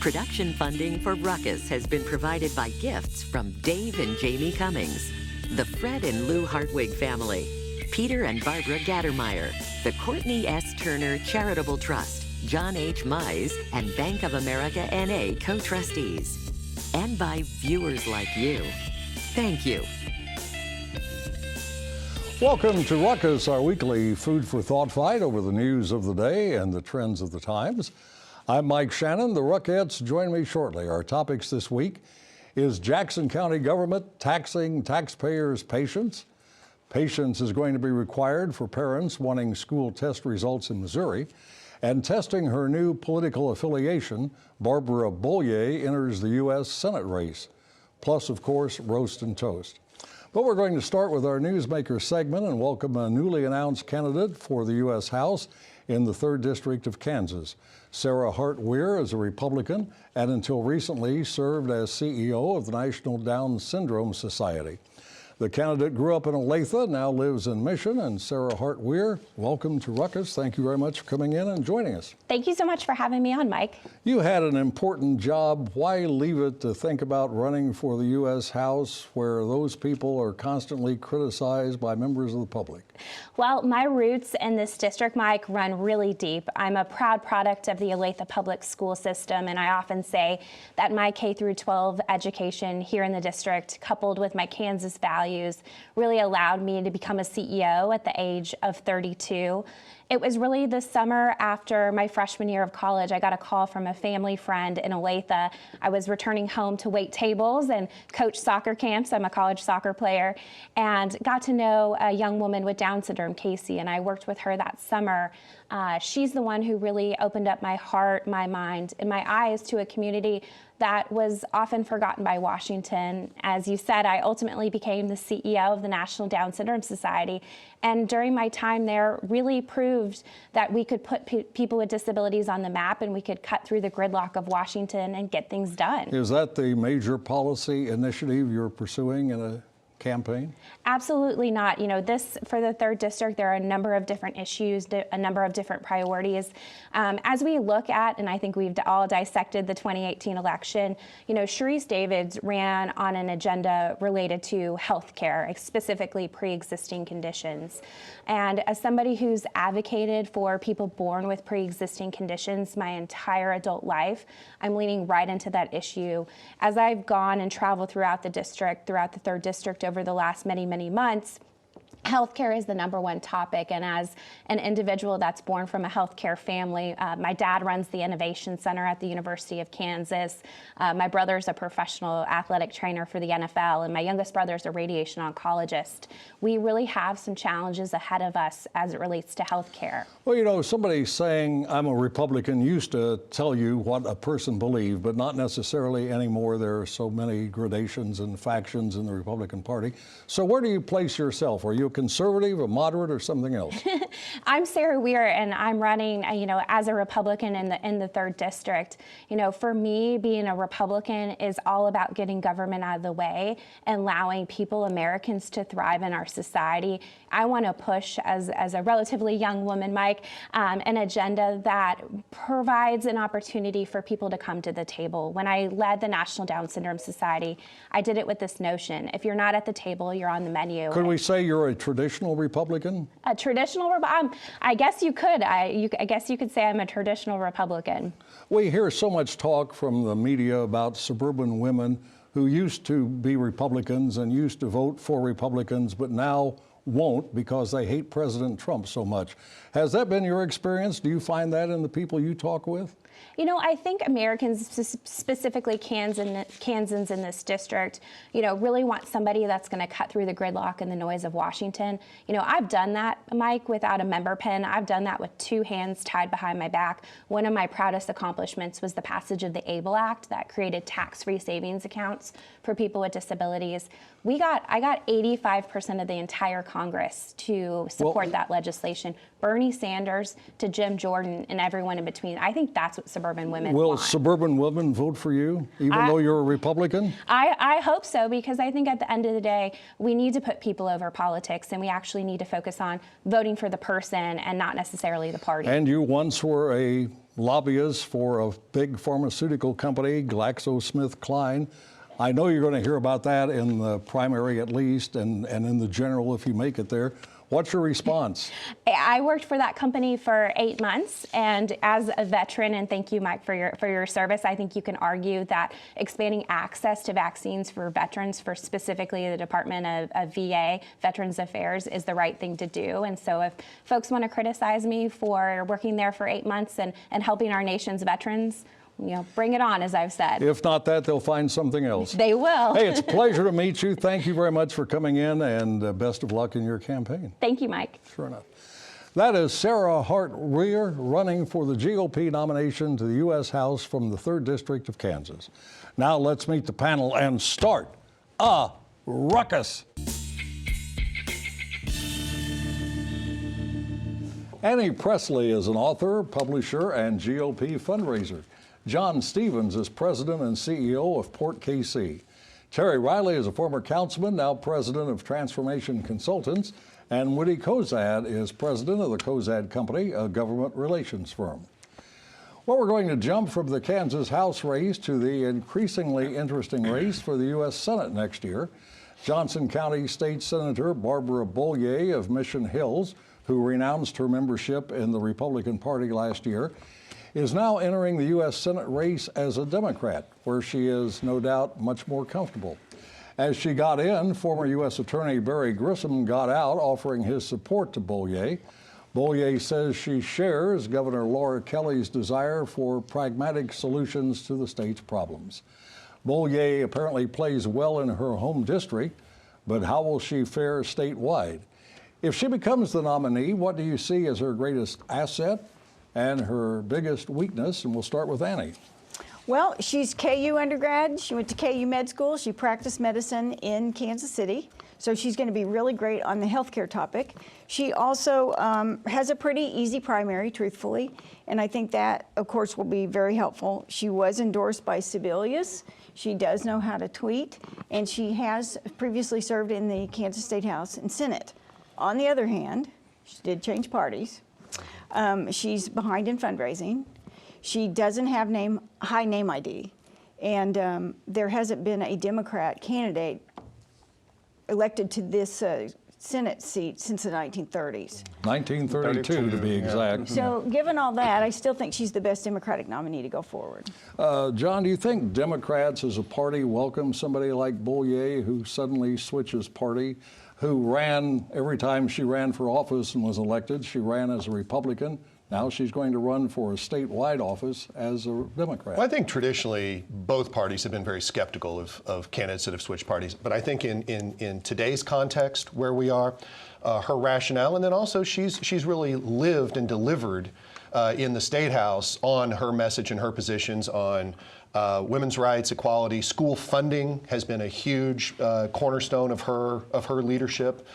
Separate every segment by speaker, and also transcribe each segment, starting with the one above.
Speaker 1: Production funding for Ruckus has been provided by gifts from Dave and Jamie Cummings, the Fred and Lou Hartwig family, Peter and Barbara Gattermeyer, the Courtney S. Turner Charitable Trust, John H. Mize, and Bank of America N.A. co-trustees, and by viewers like you. Thank you.
Speaker 2: Welcome to Ruckus, our weekly food for thought fight over the news of the day and the trends of the times. I'm Mike Shannon. The Ruckettes join me shortly. Our topics this week is Jackson County government taxing taxpayers' patience. Patience is going to be required for parents wanting school test results in Missouri. And testing her new political affiliation, Barbara Bollier enters the U.S. Senate race. Plus, of course, roast and toast. But we're going to start with our Newsmaker segment and welcome a newly announced candidate for the U.S. House in the 3rd District of Kansas. Sarah Hart-Weir is a Republican and until recently served as CEO of the National Down Syndrome Society. The candidate grew up in Olathe, now lives in Mission, and Sarah Hart-Weir, welcome to Ruckus. Thank you very much for coming in and joining us.
Speaker 3: Thank you so much for having me on, Mike.
Speaker 2: You had an important job. Why leave it to think about running for the U.S. House where those people are constantly criticized by members of the public?
Speaker 3: Well, my roots in this district, Mike, run really deep. I'm a proud product of the Olathe public school system, and I often say that my K through 12 education here in the district, coupled with my Kansas values, really allowed me to become a CEO at the age of 32. It was really the summer after my freshman year of college, I got a call from a family friend in Olathe. I was returning home to wait tables and coach soccer camps. I'm a college soccer player, and got to know a young woman with Down syndrome, Casey, and I worked with her that summer. She's the one who really opened up my heart, my mind, and my eyes to a community that was often forgotten by Washington. As you said, I ultimately became the CEO of the National Down Syndrome Society, and during my time there really proved that we could put people with disabilities on the map and we could cut through the gridlock of Washington and get things done.
Speaker 2: Is that the major policy initiative you're pursuing in a campaign?
Speaker 3: Absolutely not. You know, for the 3rd District, there are a number of different issues, a number of different priorities. As we look at, and I think we've all dissected the 2018 election, you know, Sharice Davids ran on an agenda related to health care, specifically pre-existing conditions. And as somebody who's advocated for people born with pre-existing conditions my entire adult life, I'm leaning right into that issue. As I've gone and traveled throughout the district, throughout the 3rd District over the last many months, healthcare is the #1 topic, and as an individual that's born from a healthcare family, my dad runs the Innovation Center at the University of Kansas. My brother's a professional athletic trainer for the NFL, and my youngest brother's a radiation oncologist. We really have some challenges ahead of us as it relates to healthcare.
Speaker 2: Well, you know, somebody saying I'm a Republican used to tell you what a person believed, but not necessarily anymore. There are so many gradations and factions in the Republican Party. So where do you place yourself? Are you a conservative, a moderate, or something else?
Speaker 3: I'm Sarah Weir, and I'm running, you know, as a Republican in the 3rd District. You know, for me, being a Republican is all about getting government out of the way and allowing people, Americans, to thrive in our society. I want to push, as a relatively young woman, Mike, an agenda that provides an opportunity for people to come to the table. When I led the National Down Syndrome Society, I did it with this notion: if you're not at the table, you're on the menu.
Speaker 2: Could we say you're a traditional Republican?
Speaker 3: A traditional I guess you could. I guess you could say I'm a traditional Republican.
Speaker 2: We hear so much talk from the media about suburban women who used to be Republicans and used to vote for Republicans, but now won't because they hate President Trump so much. Has that been your experience? Do you find that in the people you talk with?
Speaker 3: You know, I think Americans, specifically Kansans in this district, you know, really want somebody that's going to cut through the gridlock and the noise of Washington. You know, I've done that, Mike, without a member pen. I've done that with 2 hands tied behind my back. One of my proudest accomplishments was the passage of the ABLE Act that created tax-free savings accounts for people with disabilities. I got 85% of the entire Congress to support that legislation. Bernie Sanders to Jim Jordan and everyone in between. I think that's what suburban women want.
Speaker 2: Will suburban women vote for you, even though you're a Republican?
Speaker 3: I hope so, because I think at the end of the day, we need to put people over politics, and we actually need to focus on voting for the person and not necessarily the party.
Speaker 2: And you once were a lobbyist for a big pharmaceutical company, GlaxoSmithKline. I know you're going to hear about that in the primary at least, and in the general if you make it there. What's your response?
Speaker 3: I worked for that company for 8 months, and as a veteran, and thank you, Mike, for your service, I think you can argue that expanding access to vaccines for veterans, for specifically the Department of VA, Veterans Affairs, is the right thing to do. And so if folks want to criticize me for working there for 8 months and helping our nation's veterans, bring it on, as I've said.
Speaker 2: If not that, they'll find something else.
Speaker 3: They will.
Speaker 2: Hey, it's a pleasure to meet you. Thank you very much for coming in, and best of luck in your campaign.
Speaker 3: Thank you, Mike.
Speaker 2: Sure enough. That is Sarah Hart-Rear running for the GOP nomination to the U.S. House from the 3rd District of Kansas. Now let's meet the panel and start a ruckus. Annie Presley is an author, publisher, and GOP fundraiser. John Stevens is president and CEO of Port KC. Terry Riley is a former councilman, now president of Transformation Consultants, and Woody Cozad is president of the Cozad Company, a government relations firm. Well, we're going to jump from the Kansas House race to the increasingly interesting race for the U.S. Senate next year. Johnson County State Senator Barbara Bollier of Mission Hills, who renounced her membership in the Republican Party last year, is now entering the U.S. Senate race as a Democrat, where she is no doubt much more comfortable. As she got in, former U.S. Attorney Barry Grissom got out, offering his support to Bollier. Bollier says she shares Governor Laura Kelly's desire for pragmatic solutions to the state's problems. Bollier apparently plays well in her home district, but how will she fare statewide? If she becomes the nominee, what do you see as her greatest asset and her biggest weakness? And we'll start with Annie.
Speaker 4: Well, she's KU undergrad. She went to KU Med School. She practiced medicine in Kansas City. So she's going to be really great on the healthcare topic. She also has a pretty easy primary, truthfully. And I think that, of course, will be very helpful. She was endorsed by Sebelius. She does know how to tweet. And she has previously served in the Kansas State House and Senate. On the other hand, she did change parties. She's behind in fundraising. She doesn't have high name ID. And there hasn't been a Democrat candidate elected to this Senate seat since the 1930s.
Speaker 2: 1932 to be exact.
Speaker 4: So given all that, I still think she's the best Democratic nominee to go forward.
Speaker 2: John, do you think Democrats as a party welcome somebody like Bollier, who suddenly switches party, who ran every time she ran for office and was elected, she ran as a Republican? Now she's going to run for a statewide office as a Democrat.
Speaker 5: Well, I think traditionally both parties have been very skeptical of candidates that have switched parties. But I think in today's context where we are, her rationale, and then also she's really lived and delivered in the State House on her message and her positions on women's rights, equality, school funding has been a huge cornerstone of her leadership.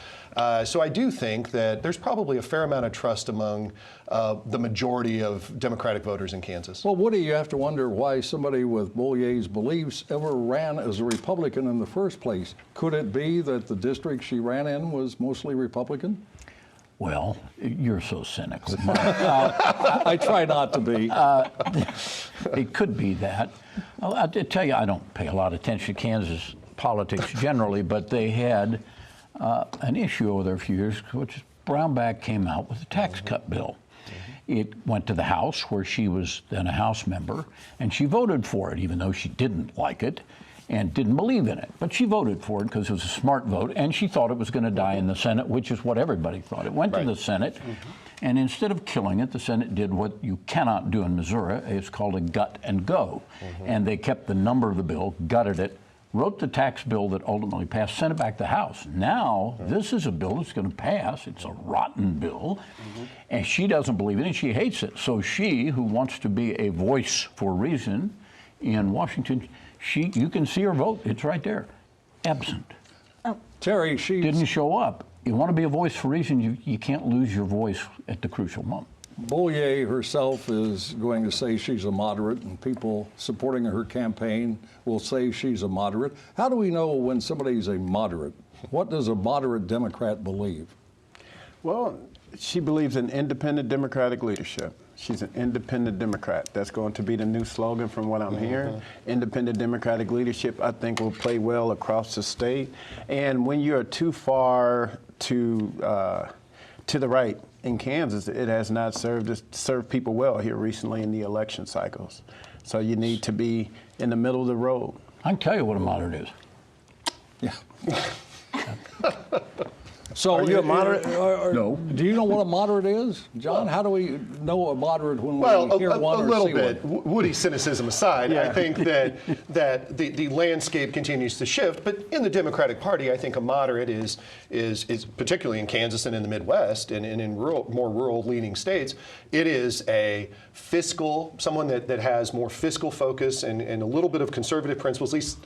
Speaker 5: So I do think that there's probably a fair amount of trust among the majority of Democratic voters in Kansas.
Speaker 2: Well, Woody, you have to wonder why somebody with Bollier's beliefs ever ran as a Republican in the first place. Could it be that the district she ran in was mostly Republican?
Speaker 6: Well, you're so cynical.
Speaker 2: I try not to be.
Speaker 6: It could be that. I'll tell you, I don't pay a lot of attention to Kansas politics generally, but they had an issue over there a few years, which Brownback came out with a tax cut bill. It went to the House, where she was then a House member, and she voted for it, even though she didn't like it and didn't believe in it. But she voted for it because it was a smart vote, and she thought it was going to die in the Senate, which is what everybody thought. It went to the Senate, and instead of killing it, the Senate did what you cannot do in Missouri. It's called a gut and go. And they kept the number of the bill, gutted it, wrote the tax bill that ultimately passed, sent it back to the House. Now, this is a bill that's going to pass. It's a rotten bill, and she doesn't believe in it. She hates it. So she, who wants to be a voice for reason in Washington, you can see her vote. It's right there. Absent.
Speaker 2: Terry, she
Speaker 6: didn't show up. You want to be a voice for reason, you can't lose your voice at the crucial moment.
Speaker 2: Bollier herself is going to say she's a moderate, and people supporting her campaign will say she's a moderate. How do we know when somebody's a moderate? What does a moderate Democrat believe?
Speaker 7: Well, she believes in independent democratic leadership. She's an independent Democrat. That's going to be the new slogan from what I'm hearing. Independent Democratic leadership, I think, will play well across the state. And when you're too far to the right in Kansas, it has not served people well here recently in the election cycles. So you need to be in the middle of the road.
Speaker 6: I can tell you what a moderate is.
Speaker 2: Yeah. So
Speaker 7: Are you a moderate?
Speaker 6: No.
Speaker 2: Do you know what a moderate is, John? How do we know a moderate when we hear one
Speaker 5: a
Speaker 2: or
Speaker 5: little
Speaker 2: see
Speaker 5: bit.
Speaker 2: one?
Speaker 5: Woody cynicism aside,
Speaker 7: Yeah.
Speaker 5: I think that the landscape continues to shift. But in the Democratic Party, I think a moderate is particularly in Kansas and in the Midwest and in more rural leaning states, it is a someone that has more fiscal focus and a little bit of conservative principles, at least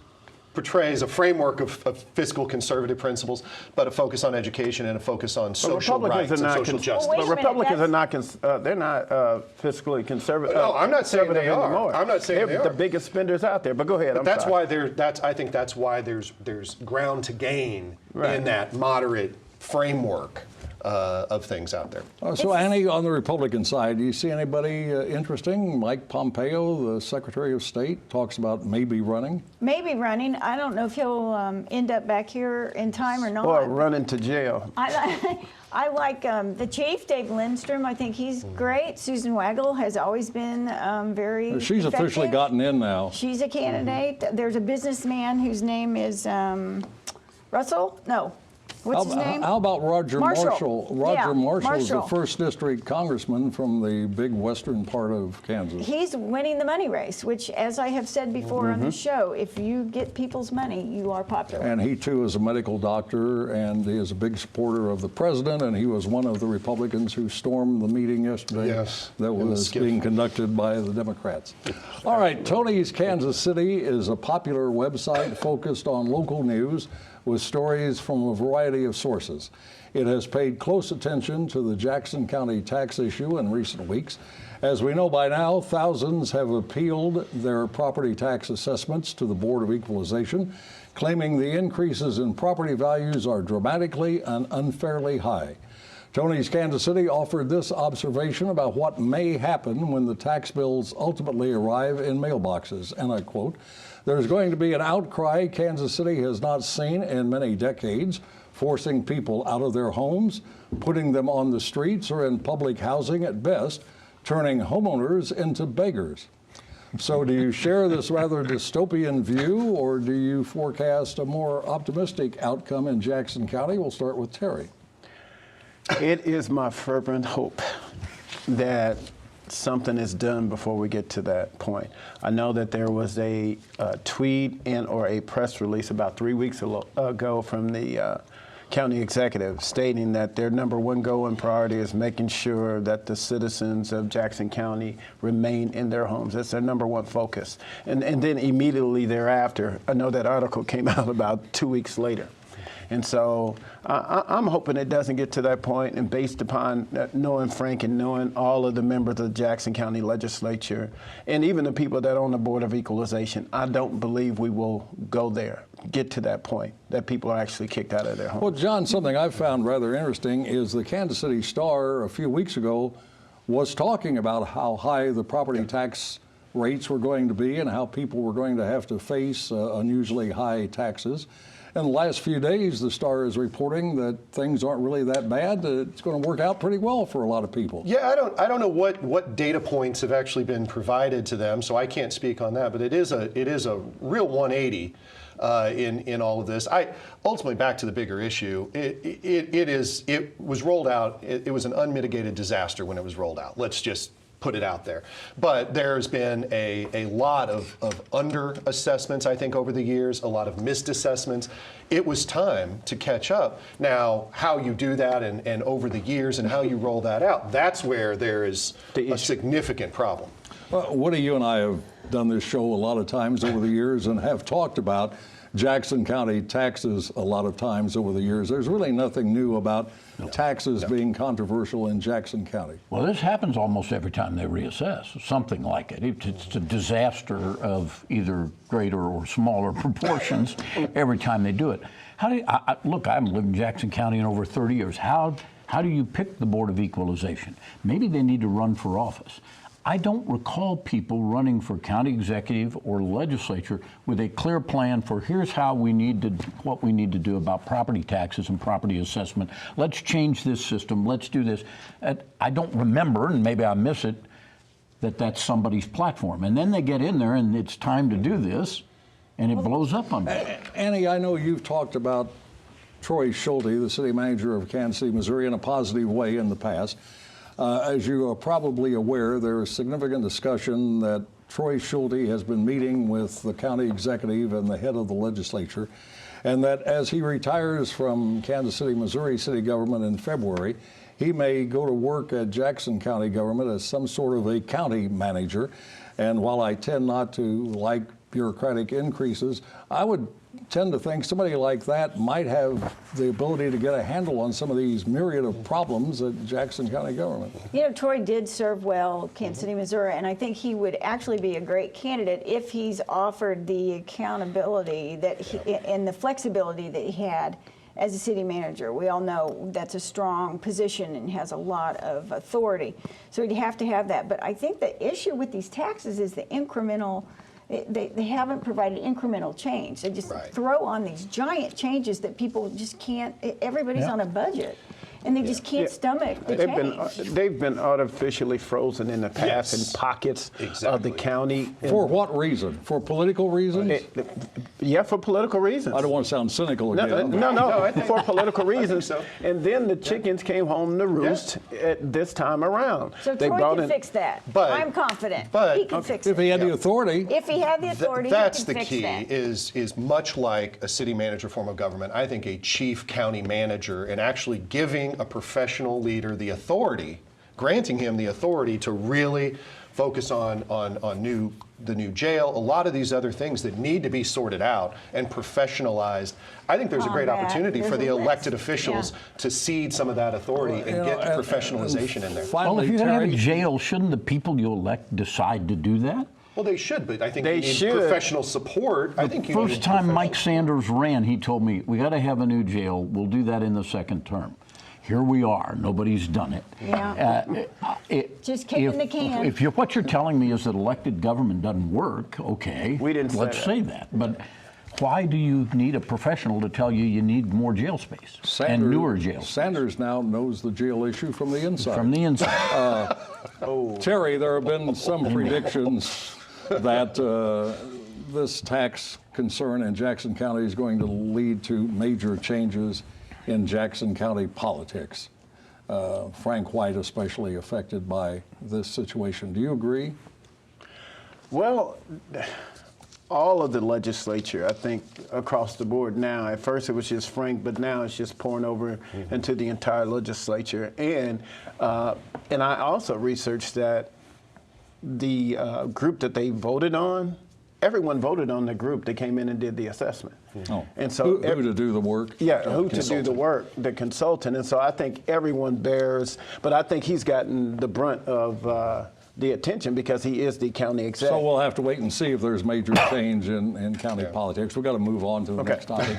Speaker 5: portrays a framework of fiscal conservative principles, but a focus on education and a focus on social rights and social justice.
Speaker 4: Wait a
Speaker 7: But
Speaker 4: minute,
Speaker 7: Republicans are not, they're not fiscally conservative.
Speaker 5: No, I'm not saying they are.
Speaker 7: Anymore.
Speaker 5: I'm not saying
Speaker 7: they're
Speaker 5: they are.
Speaker 7: the biggest spenders out there. But go ahead.
Speaker 5: But I think that's why there's ground to gain
Speaker 7: Right.
Speaker 5: in that moderate framework of things out there.
Speaker 2: So Annie, on the Republican side, do you see anybody interesting? Mike Pompeo, the Secretary of State, talks about maybe running.
Speaker 4: Maybe running. I don't know if he'll end up back here in time or not.
Speaker 7: Or running to jail.
Speaker 4: I like the chief, Dave Lindstrom. I think he's great. Susan Waggle has always been very
Speaker 2: She's officially
Speaker 4: effective.
Speaker 2: gotten in now.
Speaker 4: She's a candidate. There's a businessman whose name is Russell? No. What's his name?
Speaker 2: How about Roger Marshall? Roger
Speaker 4: Yeah,
Speaker 2: Marshall is the
Speaker 4: Marshall.
Speaker 2: 1st District Congressman from the big western part of Kansas.
Speaker 4: He's winning the money race, which, as I have said before on the show, if you get people's money, you are popular.
Speaker 2: And he, too, is a medical doctor, and he is a big supporter of the president, and he was one of the Republicans who stormed the meeting yesterday
Speaker 5: Yes,
Speaker 2: that
Speaker 5: in the
Speaker 2: was
Speaker 5: skiff.
Speaker 2: being conducted by the Democrats. All right, Tony's Kansas City is a popular website focused on local news with stories from a variety of sources. It has paid close attention to the Jackson County tax issue in recent weeks. As we know by now, thousands have appealed their property tax assessments to the Board of Equalization, claiming the increases in property values are dramatically and unfairly high. Tony's Kansas City offered this observation about what may happen when the tax bills ultimately arrive in mailboxes, and I quote, "There's going to be an outcry Kansas City has not seen in many decades, forcing people out of their homes, putting them on the streets or in public housing at best, turning homeowners into beggars." So do you share this rather dystopian view, or do you forecast a more optimistic outcome in Jackson County? We'll start with Terry.
Speaker 7: It is my fervent hope that something is done before we get to that point. I know that there was a tweet or a press release about 3 weeks ago from the county executive stating that their number one goal and priority is making sure that the citizens of Jackson County remain in their homes. That's their number one focus. And then immediately thereafter, I know that article came out about 2 weeks later. And so I'm hoping it doesn't get to that point, and based upon knowing Frank and knowing all of the members of the Jackson County Legislature and even the people that are on the Board of Equalization, I don't believe we will go there, get to that point, that people are actually kicked out of their homes.
Speaker 2: Well, John, something I've found rather interesting is the Kansas City Star a few weeks ago was talking about how high the property tax rates were going to be and how people were going to have to face unusually high taxes. In the last few days, the Star is reporting that things aren't really that bad, that it's going to work out pretty well for a lot of people.
Speaker 5: Yeah, I don't know what data points have actually been provided to them, so I can't speak on that. But it is a real 180 in all of this. Ultimately, back to the bigger issue, it was rolled out. It was an unmitigated disaster when it was rolled out. Let's just put it out there. But there's been a lot of under-assessments, I think, over the years, a lot of missed assessments. It was time to catch up. Now, how you do that and over the years and how you roll that out, that's where there is a significant problem.
Speaker 2: Woody, you and I have done this show a lot of times over the years and have talked about Jackson County taxes a lot of times over the years. There's really nothing new about taxes being controversial in Jackson County.
Speaker 6: Well, this happens almost every time they reassess, something like it. It's a disaster of either greater or smaller proportions every time they do it. Look, I haven't lived in Jackson County in over 30 years. How How do you pick the Board of Equalization? Maybe they need to run for office. I don't recall people running for county executive or legislature with a clear plan for here's how we need to, what we need to do about property taxes and property assessment. Let's change this system. Let's do this. I don't remember, and maybe I miss it, that that's somebody's platform. And then they get in there and it's time to do this, and it blows up on them.
Speaker 2: Annie, I know you've talked about Troy Schulte, the city manager of Kansas City, Missouri, in a positive way in the past. As you are probably aware, there is significant discussion that Troy Schulte has been meeting with the county executive and the head of the legislature, and that as he retires from Kansas City, Missouri city government in February, he may go to work at Jackson County government as some sort of a county manager. And while I tend not to like bureaucratic increases, I would tend to think somebody like that might have the ability to get a handle on some of these myriad of problems at Jackson County government.
Speaker 4: You know, Troy did serve well Kansas City, Missouri, and I think he would actually be a great candidate if he's offered the accountability that and the flexibility that he had as a city manager. We all know that's a strong position and has a lot of authority. So you'd have to have that. But I think the issue with these taxes is the incremental. They haven't provided incremental change. They just throw on these giant changes that people just can't. Everybody's on a budget, and they just can't stomach the change.
Speaker 7: They've been artificially frozen in the past in pockets of the county.
Speaker 2: For what reason? For political reasons?
Speaker 7: Yeah, for political reasons.
Speaker 2: I don't want to sound cynical again.
Speaker 7: No, for political reasons. And then the chickens came home to roost at this time around.
Speaker 4: So
Speaker 7: they
Speaker 4: Troy can fix that.
Speaker 5: But-
Speaker 4: I'm confident.
Speaker 5: but-
Speaker 4: he can fix it.
Speaker 2: If he had the authority.
Speaker 4: If he had the authority,
Speaker 5: That's
Speaker 4: he
Speaker 5: the
Speaker 4: can fix
Speaker 5: key,
Speaker 4: that.
Speaker 5: is much like a city manager form of government, I think a chief county manager, and actually giving a professional leader the authority, granting him the authority to really focus on the new jail, a lot of these other things that need to be sorted out and professionalized. I think there's a great opportunity for the elected officials to cede some of that authority and get professionalization in there.
Speaker 6: Well, if
Speaker 2: Finally,
Speaker 6: you're going to have a
Speaker 2: Terry,
Speaker 6: jail, shouldn't the people you elect decide to do that?
Speaker 5: Well, they should, but I think
Speaker 7: They
Speaker 5: you need
Speaker 7: should.
Speaker 5: professional support. I think you need
Speaker 6: First time Mike
Speaker 5: professional-
Speaker 6: Sanders ran, he told me, we got to have a new jail. We'll do that in the second term. Here we are. Nobody's done it.
Speaker 4: Yeah. Just kicking the can.
Speaker 6: If what you're telling me is that elected government doesn't work, okay,
Speaker 7: We didn't say
Speaker 6: let's
Speaker 7: that.
Speaker 6: say that. But why do you need a professional to tell you need more jail space and newer jail space?
Speaker 2: Sanders now knows the jail issue from the inside.
Speaker 6: From the inside.
Speaker 2: Terry, there have been some predictions that this tax concern in Jackson County is going to lead to major changes in Jackson County politics. Frank White especially affected by this situation. Do you agree?
Speaker 7: Well, all of the legislature, I think, across the board now. At first it was just Frank, but now it's just pouring over into the entire legislature. And I also researched that the group that they voted on, everyone voted on the group that came in and did the assessment.
Speaker 2: Oh.
Speaker 7: And so
Speaker 2: who to do the work?
Speaker 7: Yeah, who to do the work, the consultant. And so I think everyone bears, but I think he's gotten the brunt of the attention because he is the county exec.
Speaker 2: So we'll have to wait and see if there's major change in county politics. We've got to move on to the next topic.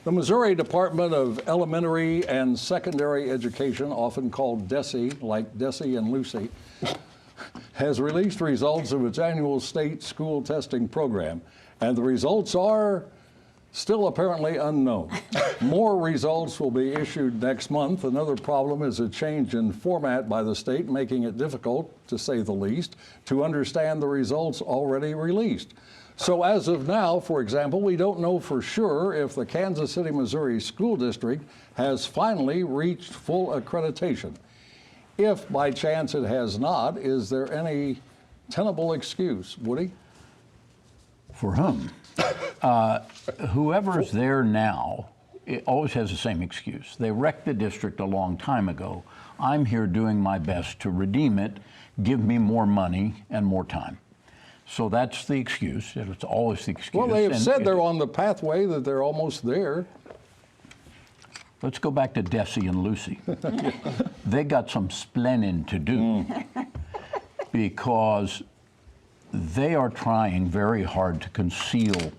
Speaker 2: The Missouri Department of Elementary and Secondary Education, often called DESE, like Desi and Lucy, has released results of its annual state school testing program. And the results are still apparently unknown. More results will be issued next month. Another problem is a change in format by the state, making it difficult, to say the least, to understand the results already released. So as of now, for example, we don't know for sure if the Kansas City, Missouri School District has finally reached full accreditation. If by chance it has not, is there any tenable excuse? Woody?
Speaker 6: For whom? Whoever's there now, it always has the same excuse. They wrecked the district a long time ago. I'm here doing my best to redeem it. Give me more money and more time. So that's the excuse. It's always the excuse.
Speaker 2: Well, they have
Speaker 6: And
Speaker 2: said they're on the pathway, that they're almost there.
Speaker 6: Let's go back to Desi and Lucy. They got some splenning to do because they are trying very hard to conceal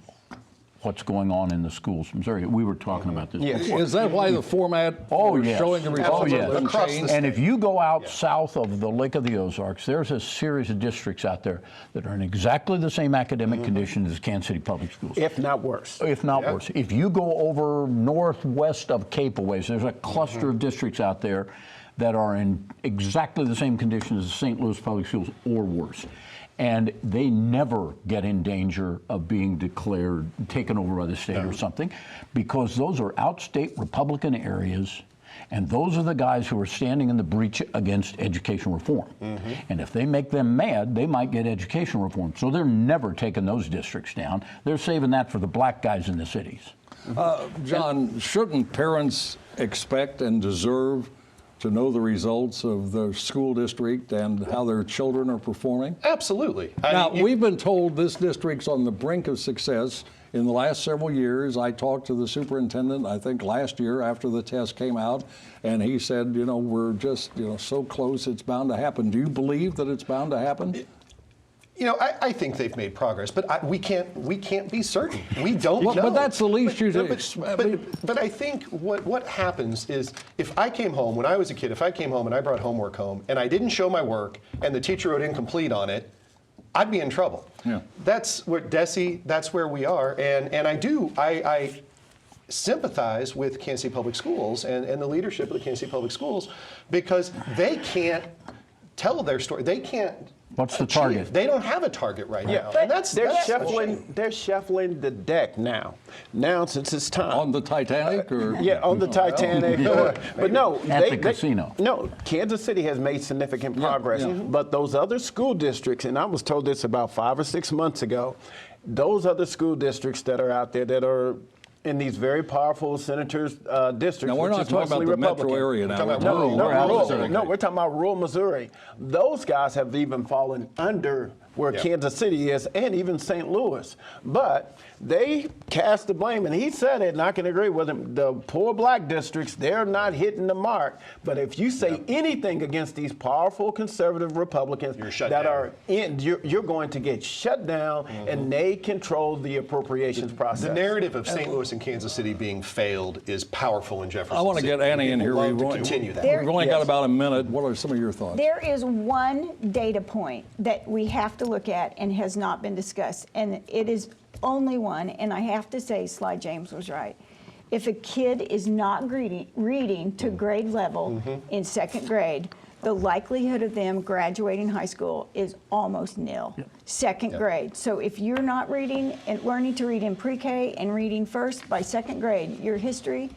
Speaker 6: what's going on in the schools in Missouri. We were talking about this before.
Speaker 2: Is that why the format
Speaker 6: Oh,
Speaker 2: for
Speaker 6: yes.
Speaker 2: showing the results
Speaker 6: Oh, yes.
Speaker 2: has been
Speaker 5: Across the
Speaker 2: changed?
Speaker 6: And if you go out south of the Lake of the Ozarks, there's a series of districts out there that are in exactly the same academic conditions as Kansas City Public Schools.
Speaker 7: If not worse.
Speaker 6: If not worse. If you go over northwest of Cape a ways, there's a cluster of districts out there that are in exactly the same conditions as St. Louis Public Schools or worse. And they never get in danger of being declared, taken over by the state or something, because those are outstate Republican areas, and those are the guys who are standing in the breach against education reform. And if they make them mad, they might get education reform. So they're never taking those districts down. They're saving that for the black guys in the cities.
Speaker 2: John, shouldn't parents expect and deserve to know the results of the school district and how their children are performing?
Speaker 5: Absolutely.
Speaker 2: Now, we've been told this district's on the brink of success in the last several years. I talked to the superintendent, I think last year after the test came out, and he said, you know, we're just, you know, so close it's bound to happen. Do you believe that it's bound to happen?
Speaker 5: You know, I think they've made progress, but we can't be certain. We don't know.
Speaker 2: But that's the least you do.
Speaker 5: But I think what happens is, if I came home when I was a kid, if I came home and I brought homework home and I didn't show my work and the teacher wrote incomplete on it, I'd be in trouble.
Speaker 2: Yeah.
Speaker 5: That's what DESE. That's where we are, and I sympathize with Kansas City Public Schools and the leadership of the Kansas City Public Schools, because they can't tell their story. They can't.
Speaker 6: What's the
Speaker 5: achieve.
Speaker 6: target?
Speaker 5: They don't have a target right now.
Speaker 7: But
Speaker 5: And that's
Speaker 7: they're
Speaker 5: a
Speaker 7: shuffling.
Speaker 5: shame.
Speaker 7: They're shuffling the deck now. Now, since it's time.
Speaker 2: On the Titanic, or
Speaker 7: Yeah, on the Titanic. But no,
Speaker 6: At the casino.
Speaker 7: No, Kansas City has made significant progress. But those other school districts, and I was told this about 5 or 6 months ago, those other school districts that are out there that are in these very powerful senators' districts.
Speaker 2: Now, we're
Speaker 7: which
Speaker 2: not
Speaker 7: is
Speaker 2: talking about
Speaker 7: mostly
Speaker 2: the metro
Speaker 7: Republican.
Speaker 2: area now.
Speaker 5: We're talking
Speaker 2: We're
Speaker 5: about
Speaker 2: talking
Speaker 7: No,
Speaker 2: about
Speaker 7: rural,
Speaker 2: Missouri.
Speaker 7: no, we're talking about rural Missouri. Those guys have even fallen under where Kansas City is, and even St. Louis. But they cast the blame, and he said it, and I can agree with him. The poor black districts, they're not hitting the mark. But if you say anything against these powerful conservative Republicans
Speaker 5: You're shut
Speaker 7: that
Speaker 5: down.
Speaker 7: are in, you're going to get shut down, and they control the appropriations process.
Speaker 5: The narrative of St. Louis and Kansas City being failed is powerful in Jefferson
Speaker 2: I want to
Speaker 5: City.
Speaker 2: get Annie in here.
Speaker 5: We'd love to
Speaker 2: We've
Speaker 5: continue that.
Speaker 2: We've only got
Speaker 7: Yes.
Speaker 2: about a minute. What are some of your thoughts?
Speaker 4: There is one data point that we have to look at and has not been discussed, and it is only one, and I have to say Sly James was right. If a kid is not reading to grade level in second grade, the likelihood of them graduating high school is almost nil. Second grade. So if you're not reading and learning to read in pre-K and reading first by second grade, your history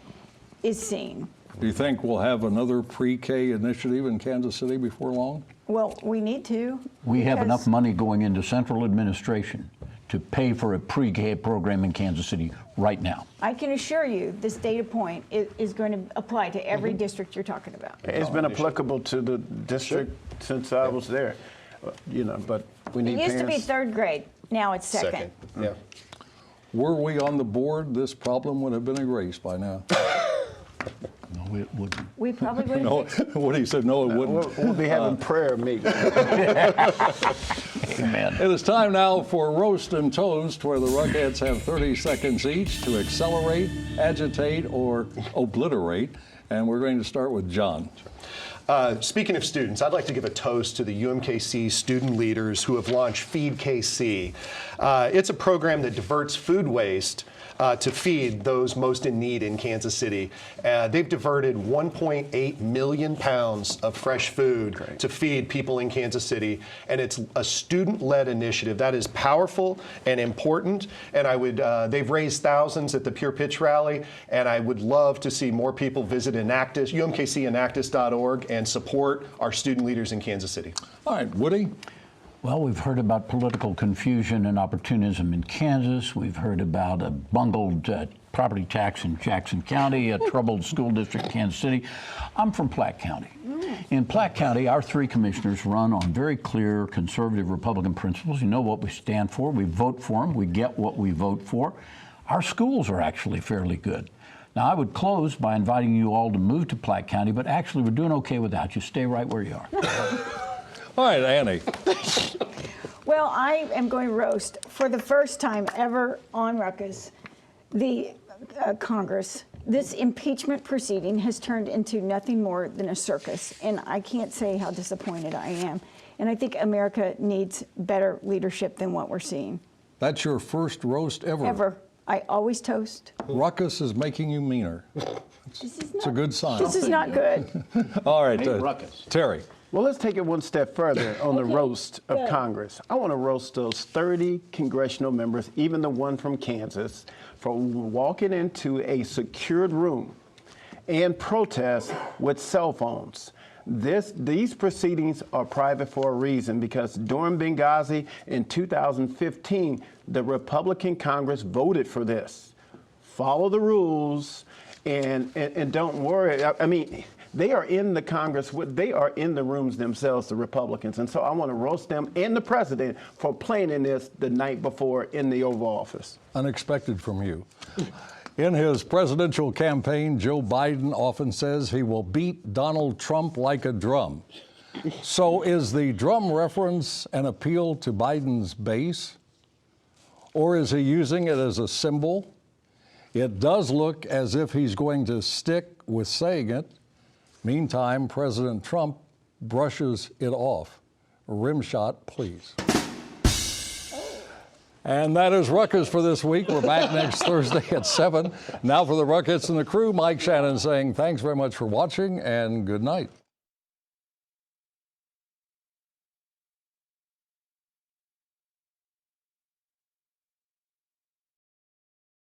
Speaker 4: is seen.
Speaker 2: Do you think we'll have another pre-K initiative in Kansas City before long?
Speaker 4: Well, we need to.
Speaker 6: We have
Speaker 4: because-
Speaker 6: enough money going into central administration to pay for a pre-K program in Kansas City right now.
Speaker 4: I can assure you this data point is going to apply to every district you're talking about.
Speaker 7: It's been applicable to the district since I was there. You know, but we need
Speaker 4: It used to be
Speaker 7: parents.
Speaker 4: third grade, now it's second.
Speaker 5: Yeah.
Speaker 2: Were we on the board, this problem would have been erased by now.
Speaker 6: No, it wouldn't.
Speaker 4: We probably would have
Speaker 2: No,
Speaker 4: fixed
Speaker 2: what he said, no, it wouldn't.
Speaker 7: We'll be having prayer meetings.
Speaker 6: Amen.
Speaker 2: It is time now for Roast and Toast, where the Ruckheads have 30 seconds each to accelerate, agitate, or obliterate. And we're going to start with John.
Speaker 5: Speaking of students, I'd like to give a toast to the UMKC student leaders who have launched Feed KC. It's a program that diverts food waste to feed those most in need in Kansas City. They've diverted 1.8 million pounds of fresh food to feed people in Kansas City, and it's a student-led initiative that is powerful and important. And I would, they've raised thousands at the Pure Pitch Rally, and I would love to see more people visit Enactus, UMKCenactus.org, and support our student leaders in Kansas City.
Speaker 2: All right, Woody.
Speaker 6: Well, we've heard about political confusion and opportunism in Kansas. We've heard about a bungled property tax in Jackson County, a troubled school district in Kansas City. I'm from Platte County. In Platte County, our three commissioners run on very clear conservative Republican principles. You know what we stand for. We vote for them. We get what we vote for. Our schools are actually fairly good. Now, I would close by inviting you all to move to Platte County, but actually we're doing okay without you. Stay right where you are.
Speaker 2: All right, Annie.
Speaker 4: Well, I am going to roast for the first time ever on Ruckus. the Congress, this impeachment proceeding has turned into nothing more than a circus, and I can't say how disappointed I am. And I think America needs better leadership than what we're seeing.
Speaker 2: That's your first roast ever.
Speaker 4: Ever. I always toast.
Speaker 2: Ruckus is making you meaner. It's a good sign.
Speaker 4: This is not good.
Speaker 2: All right,
Speaker 6: Hey, Ruckus.
Speaker 2: Terry.
Speaker 7: Well, let's take it one step further on the roast of
Speaker 4: good.
Speaker 7: Congress. I want to roast those 30 congressional members, even the one from Kansas, for walking into a secured room and protest with cell phones. These proceedings are private for a reason, because during Benghazi in 2015, the Republican Congress voted for this. Follow the rules and don't worry. I mean, they are in the Congress, they are in the rooms themselves, the Republicans. And so I want to roast them and the president for playing in this the night before in the Oval Office.
Speaker 2: Unexpected from you. In his presidential campaign, Joe Biden often says he will beat Donald Trump like a drum. So is the drum reference an appeal to Biden's base? Or is he using it as a symbol? It does look as if he's going to stick with saying it. Meantime, President Trump brushes it off. A rim shot, please. And that is Ruckus for this week. We're back next Thursday at 7. Now for the Ruckus and the crew, Mike Shannon saying thanks very much for watching and good night.